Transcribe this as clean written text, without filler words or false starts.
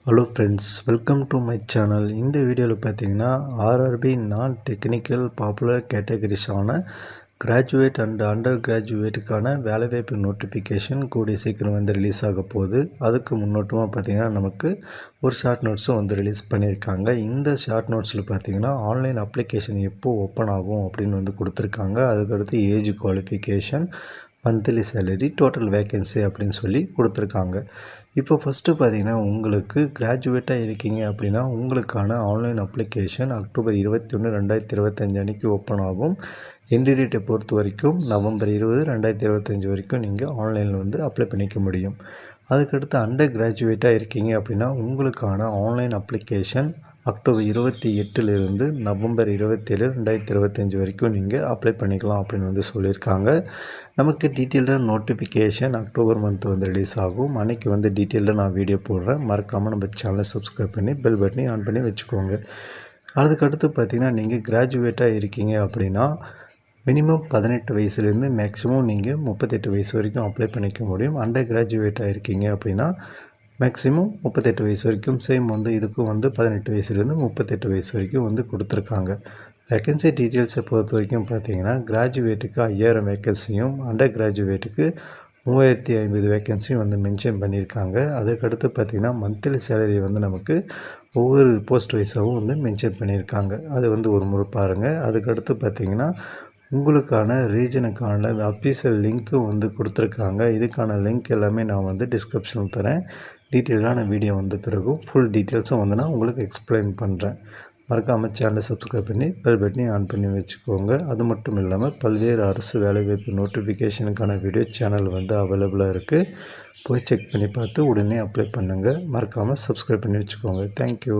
Hello friends, welcome to my channel. இந்த வீடியோவில் பார்த்தீங்கன்னா ஆர்ஆர்பி நான் டெக்னிக்கல் பாப்புலர் கேட்டகரிஸான கிராஜுவேட் அண்ட் அண்டர் கிராஜுவேட்டுக்கான வேலைவாய்ப்பு நோட்டிஃபிகேஷன் கூடிய சீக்கிரம் வந்து ரிலீஸ் ஆக போகுது. அதுக்கு முன்னோட்டமாக பார்த்தீங்கன்னா நமக்கு ஒரு ஷார்ட் நோட்ஸும் வந்து ரிலீஸ் பண்ணியிருக்காங்க. இந்த ஷார்ட் நோட்ஸில் பார்த்தீங்கன்னா ஆன்லைன் அப்ளிகேஷன் எப்போது ஓப்பன் ஆகும் அப்படின்னு வந்து கொடுத்துருக்காங்க. அதுக்கடுத்து age qualification, monthly salary, total vacancy அப்படின்னு சொல்லி கொடுத்துருக்காங்க. இப்போ ஃபஸ்ட்டு பார்த்தீங்கன்னா உங்களுக்கு கிராஜுவேட்டாக இருக்கீங்க அப்படின்னா உங்களுக்கான ஆன்லைன் அப்ளிகேஷன் அக்டோபர் 21, 2025 அன்றைக்கி ஓப்பன் ஆகும். எண்டு டேட்டை பொறுத்த வரைக்கும் நவம்பர் 20, 2025 வரைக்கும் நீங்கள் ஆன்லைனில் வந்து அப்ளை பண்ணிக்க முடியும். அதுக்கடுத்து அண்டர் கிராஜுவேட்டாக இருக்கீங்க அப்படின்னா உங்களுக்கான ஆன்லைன் அப்ளிகேஷன் அக்டோபர் 28 நவம்பர் 27, 2025 வரைக்கும் நீங்கள் அப்ளை பண்ணிக்கலாம் அப்படின்னு வந்து சொல்லியிருக்காங்க. நமக்கு டீட்டெயில்டாக நோட்டிஃபிகேஷன் அக்டோபர் மந்த் வந்து ரிலீஸ் ஆகும். அன்றைக்கி வந்து டீட்டெயில்டாக நான் வீடியோ போடுறேன். மறக்காமல் நம்ம சேனலை சப்ஸ்கிரைப் பண்ணி பெல் பட்டனை ஆன் பண்ணி வச்சுக்கோங்க. அதுக்கடுத்து பார்த்திங்கன்னா நீங்கள் கிராஜுவேட்டாக இருக்கீங்க அப்படின்னா மினிமம் 18 வயசுலேருந்து மேக்ஸிமம் நீங்கள் 38 வயசு வரைக்கும் அப்ளை பண்ணிக்க முடியும். அண்டர் கிராஜுவேட்டாக இருக்கீங்க அப்படின்னா மேக்ஸிமம் 38 வயசு வரைக்கும். சேம் வந்து இதுக்கும் வந்து 18 வயசுலேருந்து 38 வயசு வரைக்கும் வந்து கொடுத்துருக்காங்க. வேக்கன்சி டீட்டெயில்ஸை பொறுத்த வரைக்கும் பார்த்தீங்கன்னா கிராஜுவேட்டுக்கு 5000 வேக்கன்சியும் அண்டர் கிராஜுவேட்டுக்கு 3050 வேக்கன்சியும் வந்து மென்ஷன் பண்ணியிருக்காங்க. அதுக்கடுத்து பார்த்திங்கன்னா மந்த்லி சேலரி வந்து நமக்கு ஒவ்வொரு போஸ்ட் வைஸாகவும் வந்து மென்ஷன் பண்ணியிருக்காங்க. அது வந்து ஒரு முறை பாருங்கள். அதுக்கடுத்து பார்த்திங்கன்னா உங்களுக்கான ரீஜனுக்கான அஃபீஷியல் லிங்க்கும் வந்து கொடுத்துருக்காங்க. இதுக்கான லிங்க் எல்லாமே நான் வந்து டிஸ்கிரிப்ஷனில் தரேன். டீட்டெயிலான வீடியோ வந்த பிறகும் ஃபுல் டீட்டெயில்ஸும் வந்து நான் உங்களுக்கு எக்ஸ்பிளைன் பண்ணுறேன். மறக்காமல் சேனலை சப்ஸ்கிரைப் பண்ணி பெல் பட்டனை ஆன் பண்ணி வச்சுக்கோங்க. அது மட்டும் இல்லாமல் பல்வேறு அரசு வேலைவாய்ப்பு நோட்டிஃபிகேஷனுக்கான வீடியோ சேனல் வந்து அவைலபிளாக இருக்குது. போய் செக் பண்ணி பார்த்து உடனே அப்ளை பண்ணுங்கள். மறக்காமல் சப்ஸ்கிரைப் பண்ணி வச்சுக்கோங்க. தேங்க்யூ.